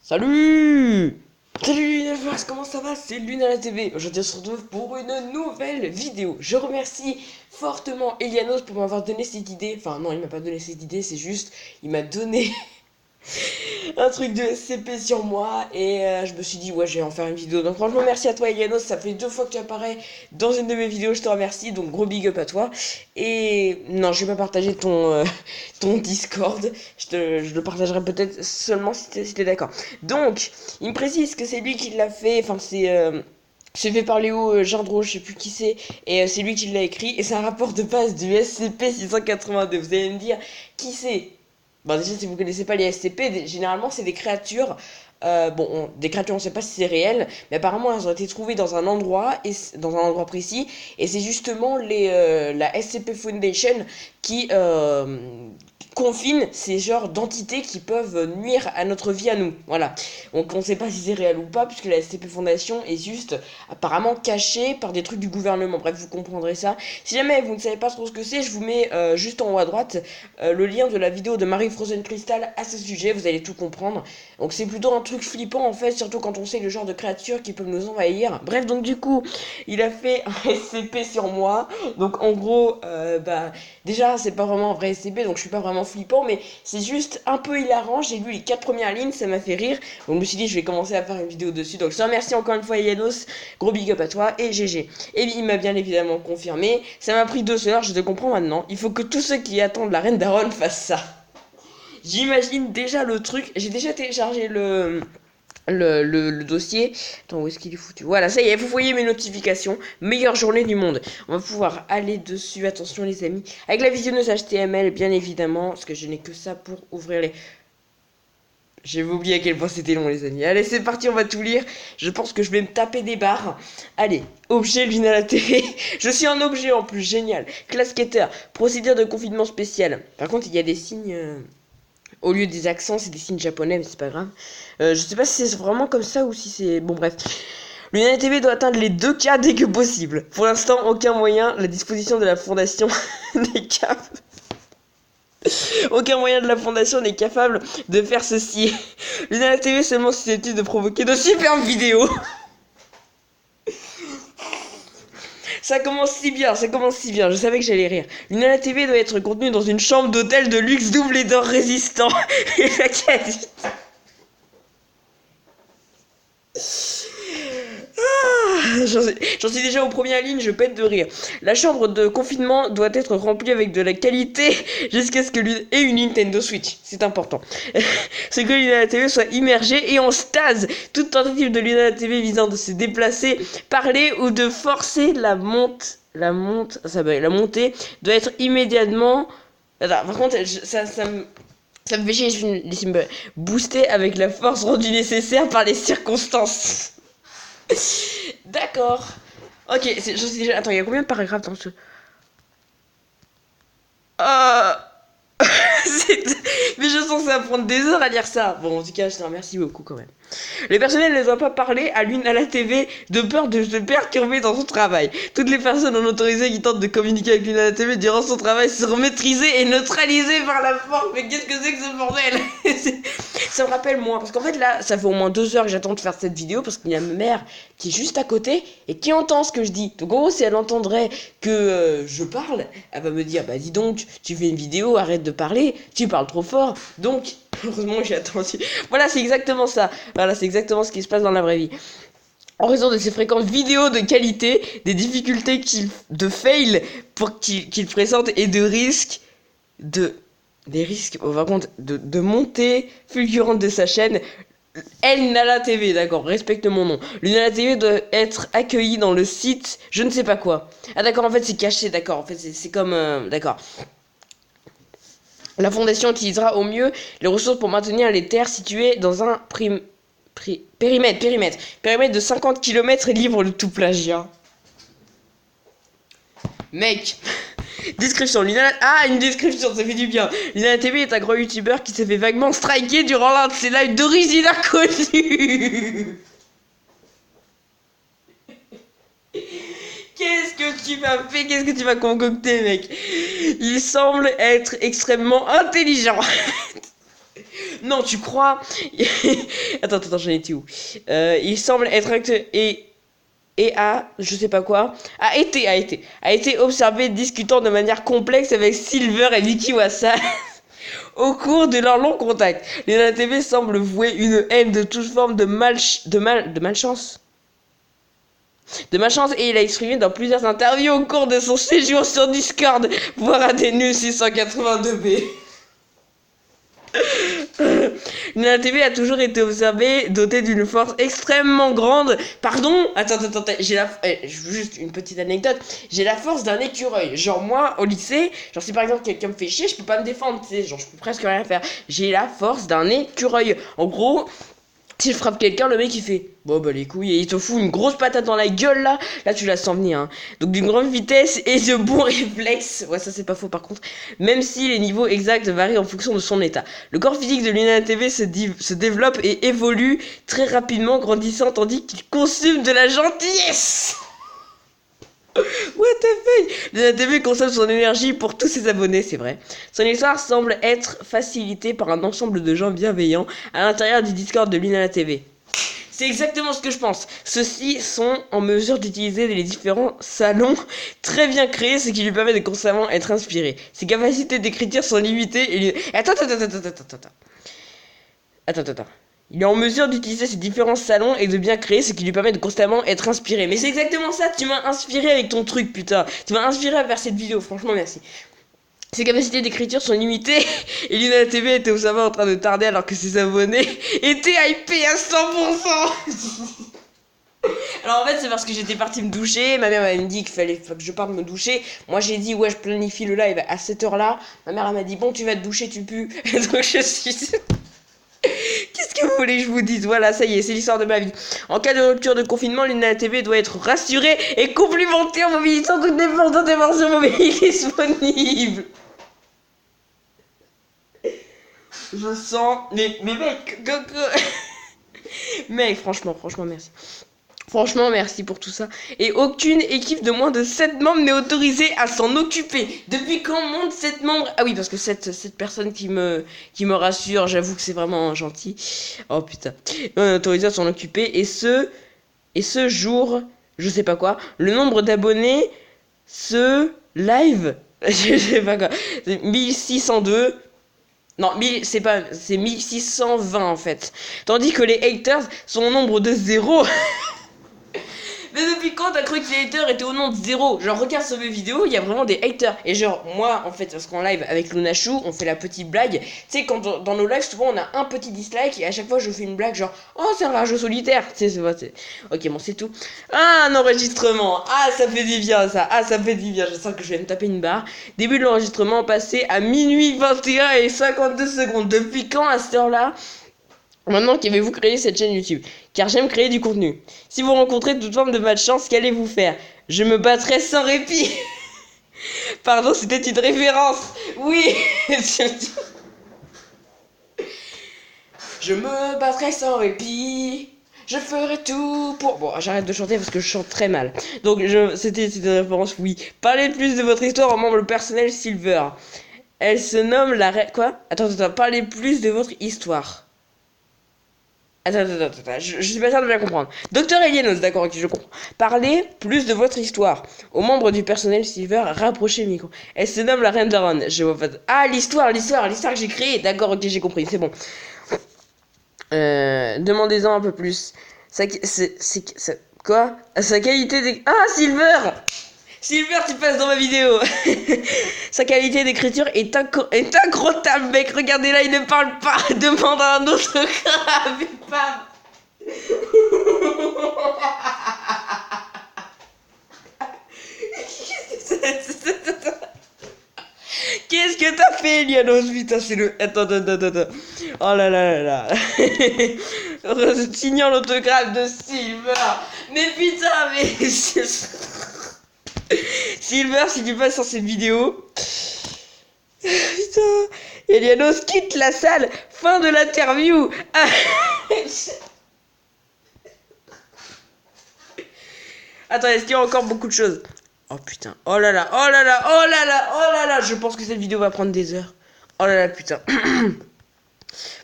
Salut! Salut Lunaverse, comment ça va? C'est Luna la TV. Aujourd'hui on se retrouve pour une nouvelle vidéo. Je remercie fortement Elianos pour m'avoir donné cette idée. Enfin non, il m'a pas donné cette idée, c'est juste, il m'a donné un truc de SCP sur moi et je me suis dit ouais, je vais en faire une vidéo. Donc franchement merci à toi Elianos, ça fait 2 fois que tu apparais dans une de mes vidéos, je te remercie, donc gros big up à toi. Et non, je vais pas partager ton Discord, je le partagerai peut-être seulement si t'es d'accord. Donc, il me précise que c'est lui qui l'a fait, enfin c'est fait par Léo Gendreau, je sais plus qui c'est, et c'est lui qui l'a écrit, et c'est un rapport de base du SCP-682. Vous allez me dire, qui c'est? Bon, déjà, si vous connaissez pas les SCP, généralement, c'est des créatures. Des créatures, on sait pas si c'est réel, mais apparemment, elles ont été trouvées dans un endroit, dans un endroit précis, et c'est justement la SCP Foundation qui confine ces genres d'entités qui peuvent nuire à notre vie à nous. Voilà. Donc on ne sait pas si c'est réel ou pas, puisque la SCP Fondation est juste apparemment cachée par des trucs du gouvernement. Bref, vous comprendrez ça. Si jamais vous ne savez pas trop ce que c'est, je vous mets juste en haut à droite le lien de la vidéo de Marie Frozen Crystal à ce sujet, vous allez tout comprendre. Donc c'est plutôt un truc flippant en fait, surtout quand on sait le genre de créatures qui peuvent nous envahir. Bref, donc du coup, il a fait un SCP sur moi. Donc en gros, déjà c'est pas vraiment un vrai SCP, donc je suis pas vraiment flippant, mais c'est juste un peu hilarant. J'ai lu les 4 premières lignes, ça m'a fait rire. Donc je me suis dit, je vais commencer à faire une vidéo dessus. Donc je te remercie encore une fois Yanos, gros big up à toi et GG. Et il m'a bien évidemment confirmé. Ça m'a pris 2 heures, je te comprends maintenant. Il faut que tous ceux qui attendent la reine d'Aaron fassent ça. J'imagine déjà le truc. J'ai déjà téléchargé le dossier. Attends, où est-ce qu'il est foutu? Voilà, ça y est, vous voyez mes notifications. Meilleure journée du monde. On va pouvoir aller dessus. Attention, les amis. Avec la visionneuse HTML, bien évidemment. Parce que je n'ai que ça pour ouvrir les. J'ai oublié à quel point c'était long, les amis. Allez, c'est parti, on va tout lire. Je pense que je vais me taper des barres. Allez, objet Luna la TV. Je suis un objet en plus, génial. Classe Keter, procédure de confinement spécial. Par contre, il y a des signes. Au lieu des accents, c'est des signes japonais, mais c'est pas grave. Je sais pas si c'est vraiment comme ça ou si c'est. Bon, bref. L'Union TV doit atteindre les 2 cas dès que possible. Pour l'instant, aucun moyen. La disposition de la fondation n'est capable. Aucun moyen de la fondation n'est capable de faire ceci. L'Union TV est seulement susceptible de provoquer de superbes vidéos. Ça commence si bien, je savais que j'allais rire. Luna TV doit être contenue dans une chambre d'hôtel de luxe double et d'or résistant. Et laquelle J'en suis déjà aux premières lignes, je pète de rire. La chambre de confinement doit être remplie avec de la qualité jusqu'à ce que et une Nintendo Switch, c'est important. Ce que Luna TV soit immergée et en stase. Toute tentative de Luna TV visant de se déplacer, parler ou de forcer la montée doit être immédiatement. Attends, par contre, ça me fait chier, je me booster avec la force rendue nécessaire par les circonstances. D'accord. Ok, je suis déjà. Attends, il y a combien de paragraphes dans ce. Euh... Mais je sens que ça va prendre des heures à lire ça. Bon, en tout cas, je te remercie beaucoup quand même. Le personnel ne doit pas parler à l'une à la TV de peur de se perturber dans son travail. Toutes les personnes non autorisées qui tentent de communiquer avec l'une à la TV durant son travail seront maîtrisées et neutralisées par la force. Mais qu'est-ce que c'est que ce bordel? Ça me rappelle moi, parce qu'en fait là, ça fait au moins 2 heures que j'attends de faire cette vidéo parce qu'il y a ma mère qui est juste à côté et qui entend ce que je dis. Donc en gros, si elle entendrait que je parle, elle va me dire, bah dis donc, tu fais une vidéo, arrête de parler, tu parles trop fort. Donc, heureusement j'ai attendu. Voilà, c'est exactement ça. Voilà, c'est exactement ce qui se passe dans la vraie vie. En raison de ces fréquences vidéo de qualité, des difficultés de fail qu'il présente et de risques par contre, de montée fulgurante de sa chaîne, El Nala TV, d'accord, respecte mon nom. Le Nala TV doit être accueilli dans le site, je ne sais pas quoi. Ah d'accord, en fait c'est caché, d'accord, en fait c'est comme, d'accord. La fondation utilisera au mieux les ressources pour maintenir les terres situées dans un périmètre de 50 km libre de tout plagiat. Mec. Description, une description, ça fait du bien. Luna TV est un grand youtubeur qui s'est fait vaguement striker durant l'un de ses lives d'origine inconnue. Qu'est-ce que tu m'as fait? Qu'est-ce que tu m'as concocté, mec? Il semble être extrêmement intelligent. Non, tu crois? Attends, j'en étais où? Il semble être je sais pas quoi, a été observé discutant de manière complexe avec Silver et Vicky Wassa au cours de leur long contact. Lena TV semble vouer une haine de toute forme de malchance et il a exprimé dans plusieurs interviews au cours de son séjour sur Discord, voire à des nœuds 682B. La TV a toujours été observée, dotée d'une force extrêmement grande. Pardon? Attends, juste une petite anecdote. J'ai la force d'un écureuil. Genre, moi, au lycée, genre, si par exemple quelqu'un me fait chier, je peux pas me défendre, tu sais. Genre, je peux presque rien faire. J'ai la force d'un écureuil. En gros, si je frappe quelqu'un, le mec il fait bon bah les couilles et il te fout une grosse patate dans la gueule là tu la sens venir hein. Donc d'une grande vitesse et de bons réflexes, ouais ça c'est pas faux par contre, même si les niveaux exacts varient en fonction de son état. Le corps physique de Luna TV se développe et évolue très rapidement, grandissant tandis qu'il consomme de la gentillesse. What the fuck? Luna TV consomme son énergie pour tous ses abonnés, c'est vrai. Son histoire semble être facilitée par un ensemble de gens bienveillants à l'intérieur du Discord de Luna TV. C'est exactement ce que je pense. Ceux-ci sont en mesure d'utiliser les différents salons très bien créés, ce qui lui permet de constamment être inspiré. Ses capacités d'écriture sont limitées et... Attends. Il est en mesure d'utiliser ces différents salons et de bien créer, ce qui lui permet de constamment être inspiré. Mais c'est exactement ça, tu m'as inspiré avec ton truc, putain. Tu m'as inspiré à faire cette vidéo, franchement merci. Ses capacités d'écriture sont limitées et Luna TV était au savoir en train de tarder alors que ses abonnés étaient hypés à 100%. Alors en fait c'est parce que j'étais partie me doucher, ma mère m'avait dit qu'il fallait que je parte me doucher. Moi j'ai dit ouais je planifie le live à cette heure là. Ma mère elle m'a dit bon tu vas te doucher tu pues. Donc je suis... Qu'est-ce que vous voulez que je vous dise? Voilà, ça y est, c'est l'histoire de ma vie. En cas de rupture de confinement, Luna TV doit être rassurée et complimentée en mobilisant toutes les forces d'intervention mobiles disponibles. Je sens... Mais mec, mec, franchement, merci. Franchement, merci pour tout ça. Et aucune équipe de moins de 7 membres n'est autorisée à s'en occuper. Depuis quand monte 7 membres? Ah oui, parce que cette personne qui me rassure, j'avoue que c'est vraiment gentil. Oh putain. On est autorisé à s'en occuper. Et ce jour, je sais pas quoi, le nombre d'abonnés, live, je sais pas quoi, 1602. Non, c'est 1620 en fait. Tandis que les haters sont au nombre de 0. Mais depuis quand t'as cru que les haters étaient au nom de 0? Genre regarde sur mes vidéos, il y a vraiment des haters. Et genre moi en fait parce qu'en live avec Lunachou on fait la petite blague. Tu sais quand dans nos lives souvent on a un petit dislike et à chaque fois je fais une blague genre oh c'est un rageux solitaire. Tu sais c'est... Ok bon c'est tout. Ah un enregistrement. Ah ça fait du bien ça. Ah ça fait du bien. Je sens que je vais me taper une barre. Début de l'enregistrement passé à minuit 21 et 52 secondes. Depuis quand à cette heure là? Maintenant qu'avez-vous créé cette chaîne YouTube? Car j'aime créer du contenu. Si vous rencontrez toute forme de malchance, qu'allez-vous faire? Je me battrai sans répit. Pardon, c'était une référence. Oui. Je me battrai sans répit. Je ferai tout pour... Bon, j'arrête de chanter parce que je chante très mal. Donc, c'était une référence, oui. Parlez plus de votre histoire au membre personnel Silver. Elle se nomme la... Quoi? Attends. Parlez plus de votre histoire. Attends, je suis pas sûr de bien comprendre. Docteur Elianos, d'accord, ok, je comprends. Parlez plus de votre histoire. Aux membres du personnel Silver, rapprochez le micro. Elle se nomme la Reine d'Aron. Je vois pas... Ah, l'histoire que j'ai créée. D'accord, ok, j'ai compris, c'est bon. Demandez-en un peu plus. Quoi? Sa qualité des... Ah, Silver! Silver, tu passes dans ma vidéo. Sa qualité d'écriture est incroyable, mec. Regardez là, il ne parle pas. Demande à un autre grave. Pas. Qu'est-ce que t'as fait, Elianos? Putain, c'est le... Attends. Oh là. Signant l'autographe de Silver. Mais putain, mais... Silver, si tu passes sur cette vidéo... Putain... Elianos quitte la salle. Fin de l'interview. Attends, est-ce qu'il y a encore beaucoup de choses? Oh putain. Oh là là. Je pense que cette vidéo va prendre des heures. Oh là là, putain.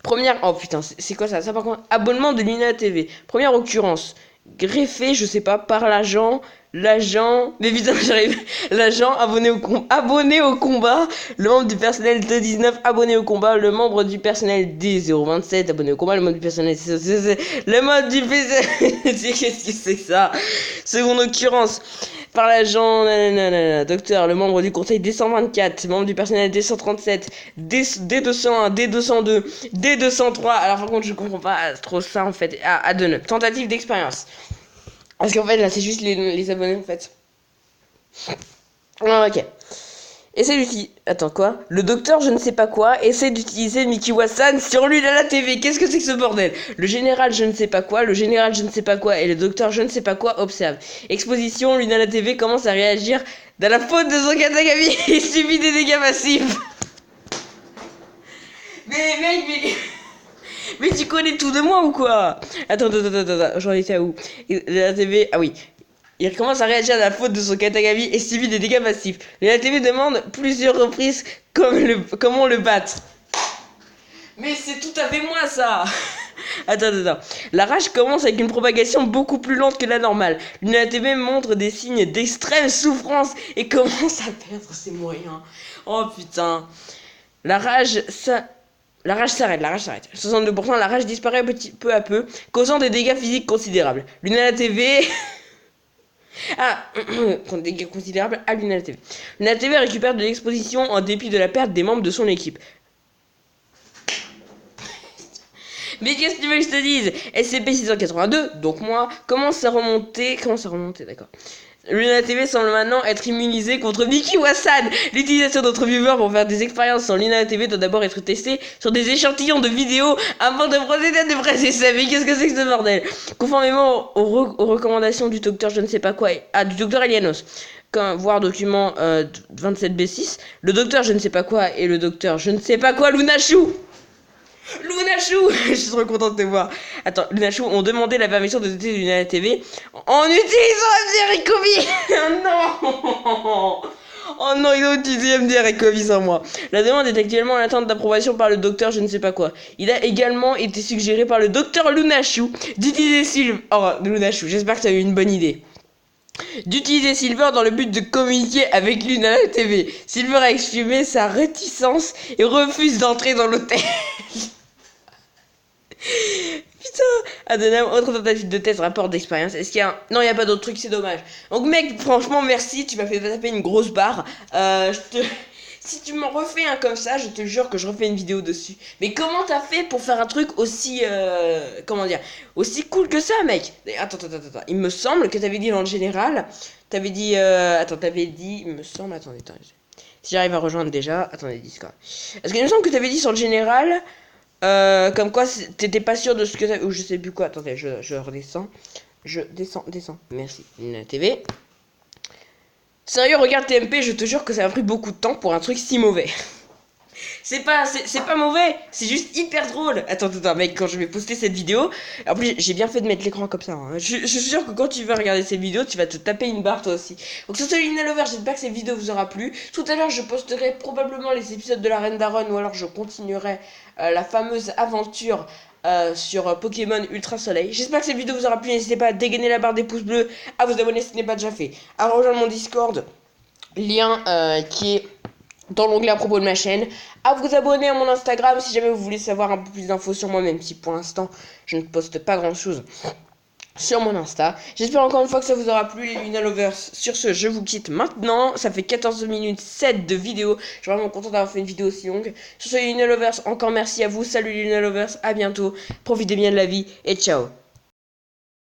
Première... Oh putain, c'est quoi ça? Ça par contre, abonnement de Luna TV. Première occurrence. Greffé, je sais pas, par l'agent, mais putain, j'arrive, l'agent abonné au combat, le membre du personnel D19 abonné au combat, le membre du personnel D027 abonné au combat, le membre du personnel le membre du personnel, qu'est-ce que c'est que ça? Seconde occurrence, par l'agent, docteur, le membre du conseil D124, membre du personnel D137, D201, D202, D203, alors par contre je comprends pas trop ça en fait, Adon, tentative d'expérience. Parce qu'en fait là c'est juste les abonnés en fait. Ok. Essaye d'utiliser... Attends quoi? Le docteur je ne sais pas quoi essaie d'utiliser Mikiwa-san sur lui à la TV. Qu'est-ce que c'est que ce bordel? Le général je ne sais pas quoi, le général je ne sais pas quoi et le docteur je ne sais pas quoi observe. Exposition, lui à la TV commence à réagir dans la faute de son Katagami et subit des dégâts massifs. Mais mec, mais tu connais tout de moi ou quoi? Attends, j'en étais à où? La TV, ah oui. Il commence à réagir à la faute de son Katagami et subit des dégâts massifs. La TV demande plusieurs reprises comment le battre. Mais c'est tout à fait moi ça. Attends. La rage commence avec une propagation beaucoup plus lente que la normale. La TV montre des signes d'extrême souffrance et commence à perdre ses moyens. Oh putain. La rage s'arrête. 62%, la rage disparaît peu à peu, causant des dégâts physiques considérables. Luna TV... des dégâts considérables à Luna TV. Luna TV récupère de l'exposition en dépit de la perte des membres de son équipe. Mais qu'est-ce que tu veux que je te dise? SCP-682, donc moi, commence à remonter, d'accord. Luna TV semble maintenant être immunisée contre Mikiwa-san. L'utilisation d'autres viewers pour faire des expériences sur Luna TV doit d'abord être testée sur des échantillons de vidéos avant de procéder à des vrais essais. Mais qu'est-ce que c'est que ce bordel? Conformément aux recommandations du docteur je ne sais pas quoi, du docteur Elianos, voir document 27B6, le docteur je ne sais pas quoi et le docteur je ne sais pas quoi Lunashu, je suis trop contente de te voir. Attends, Lunashu ont demandé la permission de tester Luna TV en utilisant MDR et Kobe. Oh non. Oh non, ils ont utilisé MDR et Kobe sans moi. La demande est actuellement en attente d'approbation par le docteur je ne sais pas quoi. Il a également été suggéré par le docteur Lunashu d'utiliser Lunashu, j'espère que tu as eu une bonne idée. D'utiliser Silver dans le but de communiquer avec Luna TV. Silver a exprimé sa réticence et refuse d'entrer dans l'hôtel. Putain. Adonam, autre tentative de test, rapport d'expérience. Est-ce qu'il y a un... Non, il n'y a pas d'autre truc, c'est dommage. Donc mec, franchement, merci, tu m'as fait taper une grosse barre. Si tu m'en refais un comme ça, je te jure que je refais une vidéo dessus. Mais comment t'as fait pour faire un truc aussi... comment dire? Aussi cool que ça, mec? Attends. Il me semble que t'avais dit dans le général... T'avais dit... t'avais dit... Il me semble... Attendez. Si j'arrive à rejoindre déjà... Attendez, Discord. Parce qu'il me semble que t'avais dit sur le général... comme quoi t'étais pas sûr de ce que t'avais... Ou je sais plus quoi. Attendez, je redescends. Je descends. Merci. Luna TV. Sérieux, regarde TMP, je te jure que ça m'a pris beaucoup de temps pour un truc si mauvais. C'est pas mauvais, c'est juste hyper drôle. Attends, mec, quand je vais poster cette vidéo, en plus j'ai bien fait de mettre l'écran comme ça. Hein. Je suis sûr que quand tu vas regarder cette vidéo, tu vas te taper une barre toi aussi. Donc sur ce Luna Lover, j'espère que cette vidéo vous aura plu. Tout à l'heure, je posterai probablement les épisodes de la Reine d'Aron ou alors je continuerai la fameuse aventure sur Pokémon Ultra Soleil. J'espère que cette vidéo vous aura plu. N'hésitez pas à dégainer la barre des pouces bleus, à vous abonner si ce n'est pas déjà fait, à rejoindre mon Discord, lien qui est dans l'onglet à propos de ma chaîne, à vous abonner à mon Instagram si jamais vous voulez savoir un peu plus d'infos sur moi, même si pour l'instant je ne poste pas grand chose sur mon Insta. J'espère encore une fois que ça vous aura plu les Luna Lovers. Sur ce, je vous quitte maintenant. Ça fait 14 minutes 7 de vidéo. Je suis vraiment content d'avoir fait une vidéo aussi longue. Sur ce, les Luna Lovers, encore merci à vous. Salut les Luna Lovers, à bientôt. Profitez bien de la vie et ciao.